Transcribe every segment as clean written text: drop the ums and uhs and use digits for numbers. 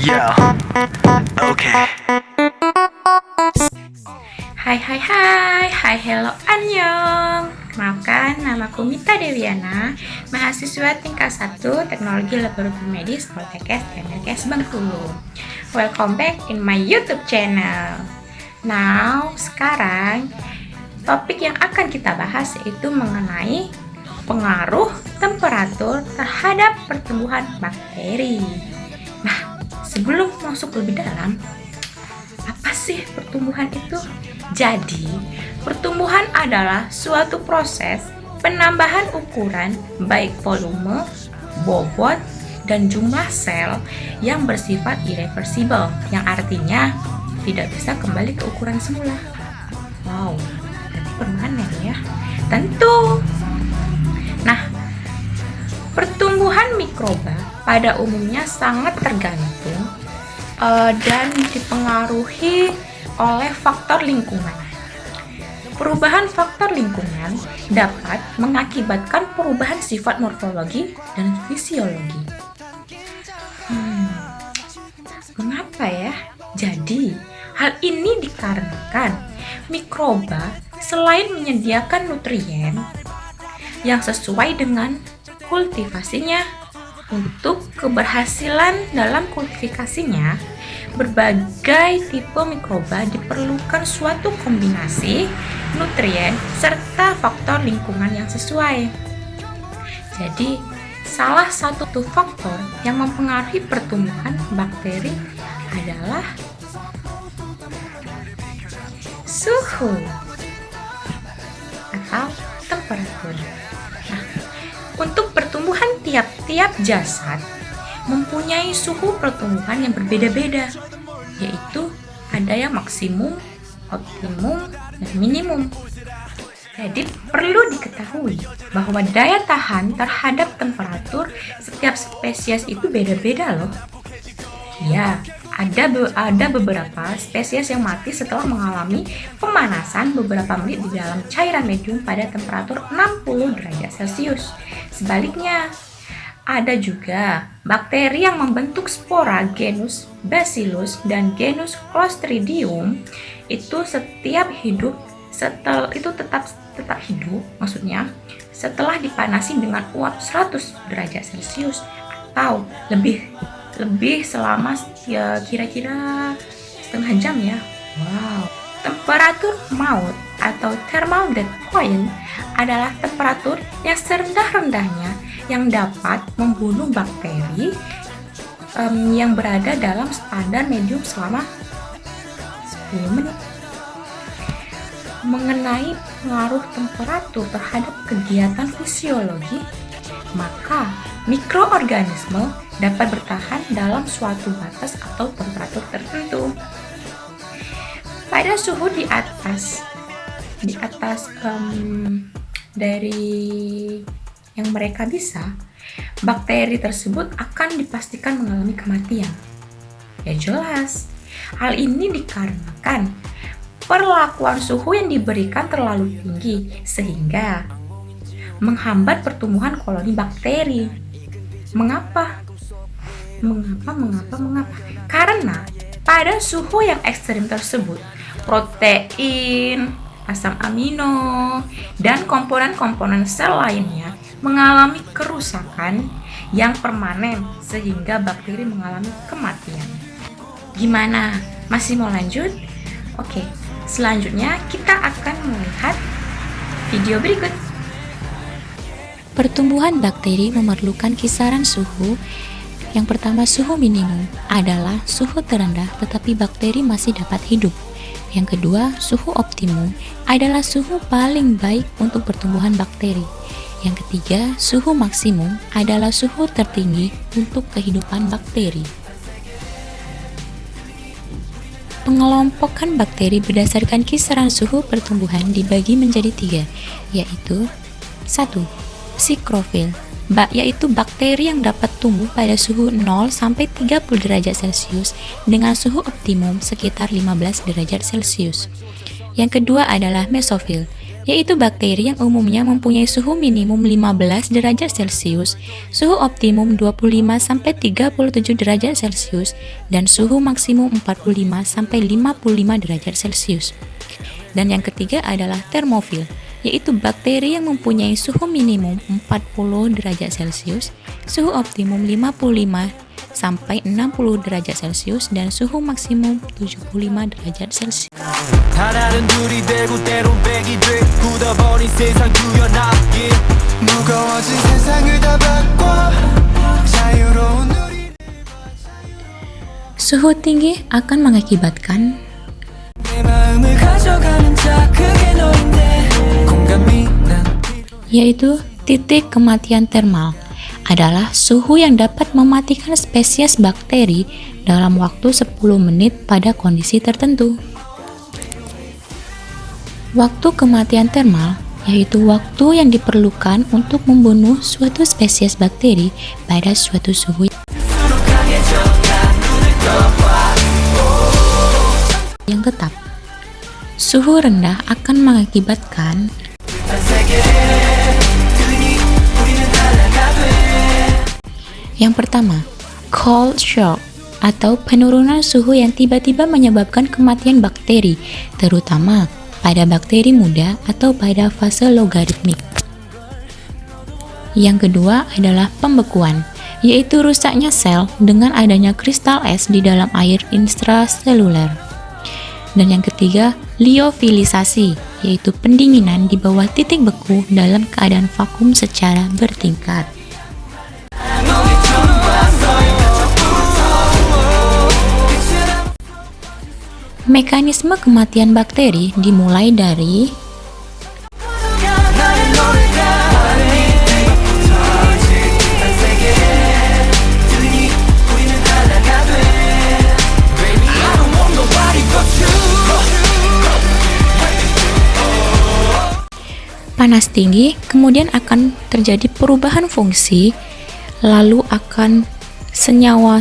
Yeah, okay. Hai, hello, annyeong. Kenalkan, namaku Mita Dewiana, mahasiswa tingkat 1 Teknologi Laboratorium Medis Poltekkes Kemenkes Bengkulu. Welcome back in my YouTube channel. Now, sekarang topik yang akan kita bahas yaitu mengenai pengaruh temperatur terhadap pertumbuhan bakteri. Nah, sebelum masuk lebih dalam, apa sih pertumbuhan itu? Jadi, pertumbuhan adalah suatu proses penambahan ukuran baik volume, bobot, dan jumlah sel yang bersifat irreversible, yang artinya tidak bisa kembali ke ukuran semula. Wow, berarti permanen ya? Tentu. Nah, pertumbuhan mikroba pada umumnya sangat tergantung dan dipengaruhi oleh faktor lingkungan. Perubahan faktor lingkungan dapat mengakibatkan perubahan sifat morfologi dan fisiologi. Mengapa ya? Jadi, hal ini dikarenakan mikroba selain menyediakan nutrien yang sesuai dengan kultivasinya, untuk keberhasilan dalam kultivasinya, berbagai tipe mikroba diperlukan suatu kombinasi nutrien serta faktor lingkungan yang sesuai. Jadi, salah satu faktor yang mempengaruhi pertumbuhan bakteri adalah suhu atau temperatur. Nah, untuk pertumbuhan tiap-tiap jasad mempunyai suhu pertumbuhan yang berbeda-beda, yaitu ada yang maksimum, optimum, dan minimum. Jadi perlu diketahui bahwa daya tahan terhadap temperatur setiap spesies itu beda-beda loh. Ya, ada beberapa spesies yang mati setelah mengalami pemanasan beberapa menit di dalam cairan medium pada temperatur 60 derajat Celcius. Sebaliknya, ada juga bakteri yang membentuk spora genus Bacillus dan genus Clostridium itu tetap hidup maksudnya setelah dipanasi dengan uap 100 derajat Celcius atau lebih selama kira-kira setengah jam ya. Wow. Temperatur maut atau thermal dead point adalah temperatur yang serendah-rendahnya yang dapat membunuh bakteri yang berada dalam standar medium selama 10 menit. Mengenai pengaruh temperatur terhadap kegiatan fisiologi, maka mikroorganisme dapat bertahan dalam suatu batas atau temperatur tertentu. Pada suhu di atas dari yang mereka bisa, bakteri tersebut akan dipastikan mengalami kematian. Ya jelas, hal ini dikarenakan perlakuan suhu yang diberikan terlalu tinggi sehingga menghambat pertumbuhan koloni bakteri. Mengapa? Karena pada suhu yang ekstrim tersebut, protein, asam amino, dan komponen-komponen sel lainnya mengalami kerusakan yang permanen sehingga bakteri mengalami kematian. Gimana? Masih mau lanjut? Oke, selanjutnya kita akan melihat video berikut. Pertumbuhan bakteri memerlukan kisaran suhu. Yang pertama, suhu minimum adalah suhu terendah tetapi bakteri masih dapat hidup. Yang kedua, suhu optimum adalah suhu paling baik untuk pertumbuhan bakteri. Yang ketiga, suhu maksimum adalah suhu tertinggi untuk kehidupan bakteri. Pengelompokan bakteri berdasarkan kisaran suhu pertumbuhan dibagi menjadi 3, yaitu 1. Psikrofil, yaitu bakteri yang dapat tumbuh pada suhu 0 sampai 30 derajat Celcius dengan suhu optimum sekitar 15 derajat Celcius. Yang kedua adalah mesofil, yaitu bakteri yang umumnya mempunyai suhu minimum 15 derajat Celcius, suhu optimum 25-37 derajat Celcius, dan suhu maksimum 45-55 derajat Celcius. Dan yang ketiga adalah termofil, yaitu bakteri yang mempunyai suhu minimum 40 derajat Celcius, suhu optimum 55-60 derajat Celcius, dan suhu maksimum 75 derajat Celcius. 하나는 둘이 되고 때론 백이 돼 굳어버린 세상 구현하게 무거워진 세상을 다 바꿔 자유로운 우리 Suhu tinggi akan mengakibatkan 내 마음을 가져가는 자 그게 너인데 공감이 난 yaitu titik kematian termal adalah suhu yang dapat mematikan spesies bakteri dalam waktu 10 menit pada kondisi tertentu. Waktu kematian termal yaitu waktu yang diperlukan untuk membunuh suatu spesies bakteri pada suatu suhu yang tetap. Suhu rendah akan mengakibatkan yang pertama, cold shock atau penurunan suhu yang tiba-tiba menyebabkan kematian bakteri, terutama pada bakteri muda atau pada fase logaritmik. Yang kedua adalah pembekuan, yaitu rusaknya sel dengan adanya kristal es di dalam air intraseluler. Dan yang ketiga, liofilisasi, yaitu pendinginan di bawah titik beku dalam keadaan vakum secara bertingkat. Mekanisme kematian bakteri dimulai dari panas tinggi, kemudian akan terjadi perubahan fungsi, lalu akan senyawa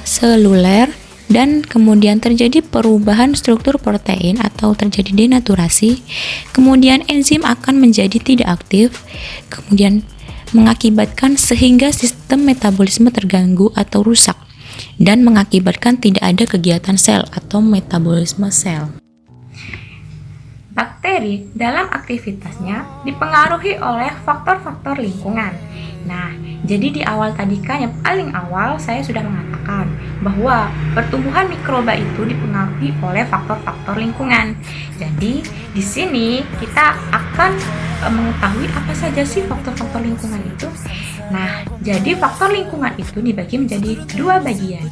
seluler, dan kemudian terjadi perubahan struktur protein atau terjadi denaturasi, kemudian enzim akan menjadi tidak aktif, kemudian mengakibatkan sehingga sistem metabolisme terganggu atau rusak, dan mengakibatkan tidak ada kegiatan sel atau metabolisme sel. Bakteri dalam aktivitasnya dipengaruhi oleh faktor-faktor lingkungan. Nah, jadi di awal tadi kan yang paling awal saya sudah mengatakan bahwa pertumbuhan mikroba itu dipengaruhi oleh faktor-faktor lingkungan. Jadi di sini kita akan mengetahui apa saja sih faktor-faktor lingkungan itu. Nah, jadi faktor lingkungan itu dibagi menjadi dua bagian.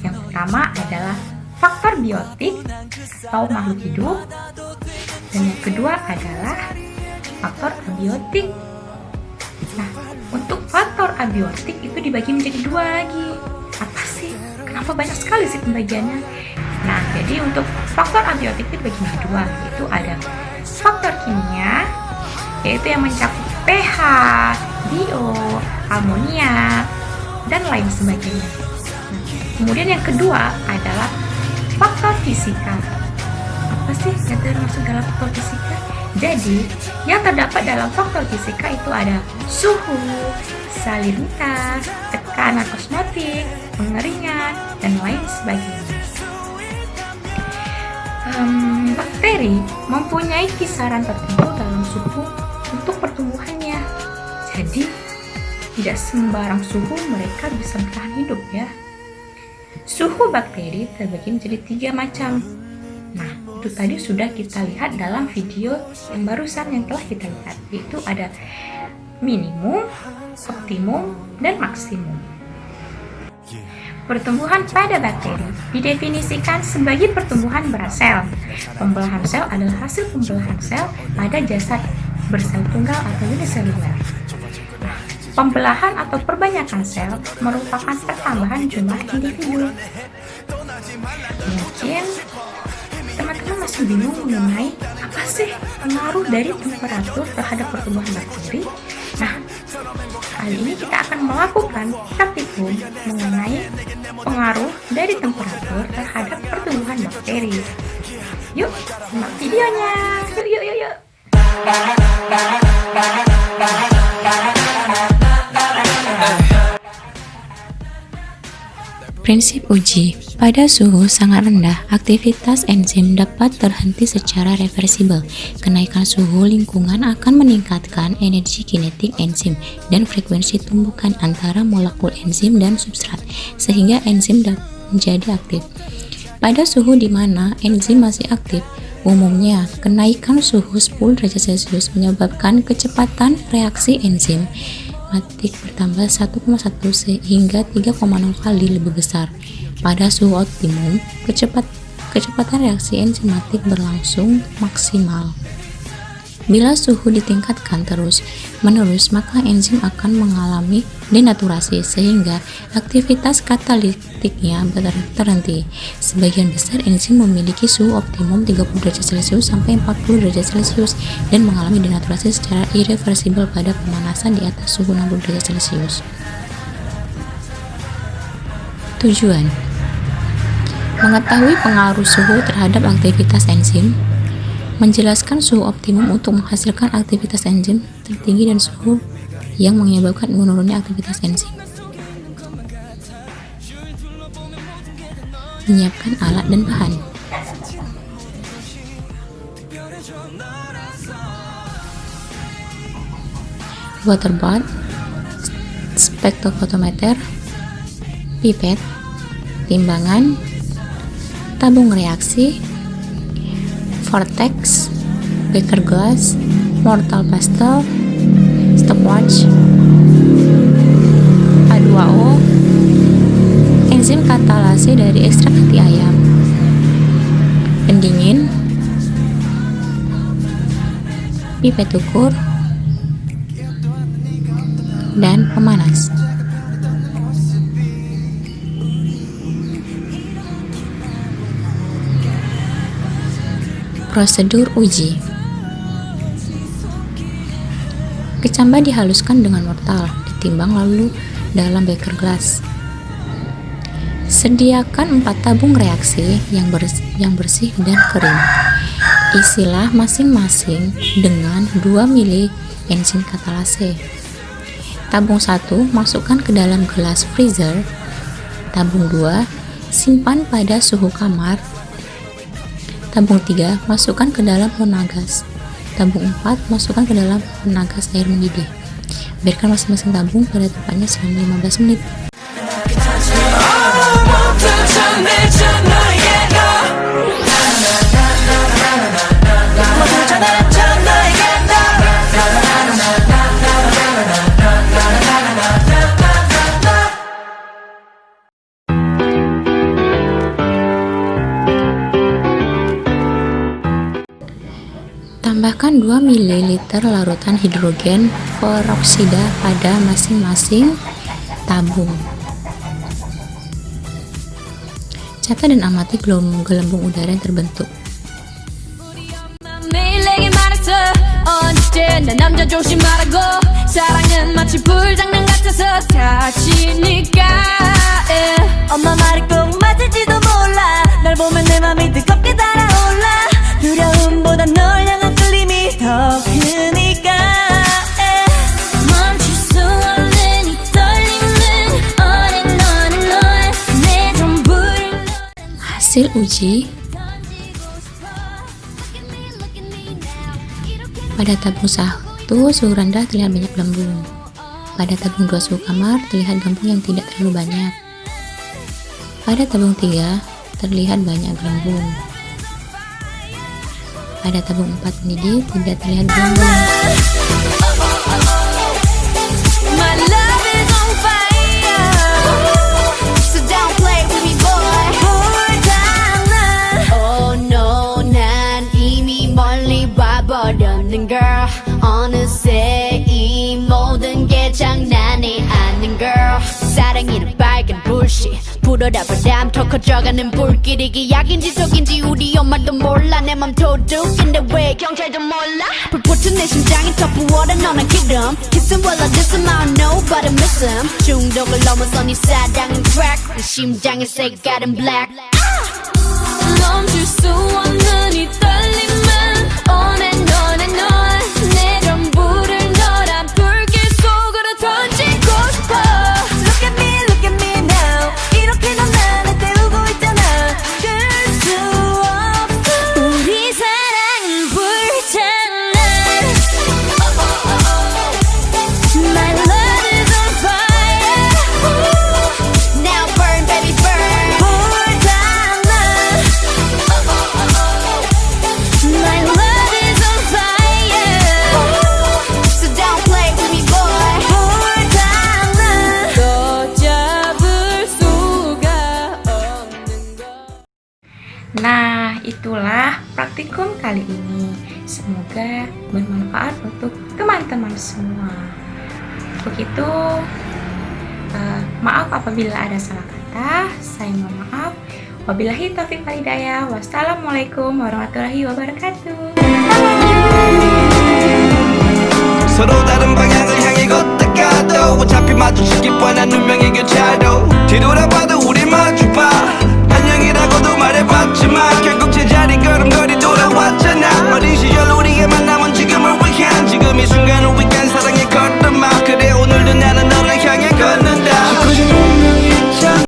Yang pertama adalah faktor biotik atau makhluk hidup, dan yang kedua adalah faktor abiotik. Nah, untuk faktor abiotik itu dibagi menjadi dua lagi. Apa sih? Kenapa banyak sekali sih pembagiannya? Nah, jadi untuk faktor abiotik itu dibagi menjadi dua, yaitu ada faktor kimia, yaitu yang mencakup pH, bio, amonia, dan lain sebagainya. Nah, kemudian yang kedua adalah faktor fisika. Apa sih yang termasuk dalam faktor fisika? Jadi, yang terdapat dalam faktor fisika itu ada suhu, salinitas, tekanan osmotik, pengeringan, dan lain sebagainya. Bakteri mempunyai kisaran tertentu dalam suhu untuk pertumbuhannya. Jadi, tidak sembarang suhu mereka bisa bertahan hidup ya. Suhu bakteri terbagi menjadi 3 macam. Nah, itu tadi sudah kita lihat dalam video yang barusan yang telah kita lihat, yaitu ada minimum, optimum, dan maksimum. Pertumbuhan pada bakteri didefinisikan sebagai pertumbuhan bersel. Pembelahan sel adalah hasil pembelahan sel pada jasad bersel tunggal atau uniseluler. Nah, pembelahan atau perbanyakan sel merupakan pertambahan jumlah individu. Mungkin teman-teman masih bingung mengenai apa sih pengaruh dari temperatur terhadap pertumbuhan bakteri. Nah, kali ini kita akan melakukan praktikum mengenai pengaruh dari temperatur terhadap pertumbuhan bakteri. Yuk, simak videonya. Yuk. Prinsip uji. Pada suhu sangat rendah, aktivitas enzim dapat terhenti secara reversibel. Kenaikan suhu lingkungan akan meningkatkan energi kinetik enzim dan frekuensi tumbukan antara molekul enzim dan substrat, sehingga enzim dapat menjadi aktif. Pada suhu di mana enzim masih aktif, umumnya kenaikan suhu 10 derajat Celcius menyebabkan kecepatan reaksi enzim enzimatik bertambah 1,1 hingga 3,0 kali lebih besar. Pada suhu optimum, kecepatan reaksi enzimatik berlangsung maksimal. Bila suhu ditingkatkan terus-menerus, maka enzim akan mengalami denaturasi sehingga aktivitas katalitiknya terhenti. Sebagian besar enzim memiliki suhu optimum 30 derajat Celcius sampai 40 derajat Celcius dan mengalami denaturasi secara irreversibel pada pemanasan di atas suhu 60 derajat Celcius. Tujuan: mengetahui pengaruh suhu terhadap aktivitas enzim, menjelaskan suhu optimum untuk menghasilkan aktivitas enzim tertinggi dan suhu yang menyebabkan menurunnya aktivitas enzim. Menyiapkan alat dan bahan. Water bath, spektrofotometer, pipet, timbangan, tabung reaksi, vortex, beaker glass, mortal pestle, stopwatch, H2O, enzim katalase dari ekstrak hati ayam, pendingin, pipet ukur, dan pemanas. Prosedur uji. Kecambah dihaluskan dengan mortal, ditimbang lalu dalam beaker glass. Sediakan 4 tabung reaksi yang bersih dan kering. Isilah masing-masing dengan 2 mili enzim katalase. Tabung 1 masukkan ke dalam gelas freezer. Tabung 2 simpan pada suhu kamar. Tabung 3 masukkan ke dalam penagas. Tabung 4 masukkan ke dalam penagas air mendidih. Biarkan masing-masing tabung pada tempatnya selama 15 menit. Tambahkan 2 ml larutan hidrogen peroksida pada masing-masing tabung. Catat dan amati gelembung udara yang terbentuk. Hasil uji. Pada tabung 1 suhu rendah terlihat banyak gelembung. Pada tabung 2 suhu kamar terlihat gelembung yang tidak terlalu banyak. Pada tabung 3 terlihat banyak gelembung. Pada tabung 4 mendidih tidak terlihat gelembung. Girl, 어느새 이 모든 게 장난이 아닌 girl. 사랑이는 빨간 불씨 불어라 바람 더 커져가는 불길이 기약인지 속인지 우리 엄마도 몰라. 내 맘 도둑인데 왜 경찰도 몰라. 불붙은 내 심장이 더 부어라 너는 기름. Kissing while I diss him, I don't know but I miss him. 중독을 넘어서 네 사랑은 crack. 내 심장의 색깔은 black. 멈출 수 없는 이 떨림은 on and on and on. Nah, itulah praktikum kali ini. Semoga bermanfaat untuk teman-teman semua. Begitu, maaf apabila ada salah kata. Saya mohon maaf. Wabillahi taufiq wal hidayah. Wassalamualaikum warahmatullahi wabarakatuh. 서로 다른 방향을 향해 걷다가도 어차피 마주치기 뻔한 운명의 교차로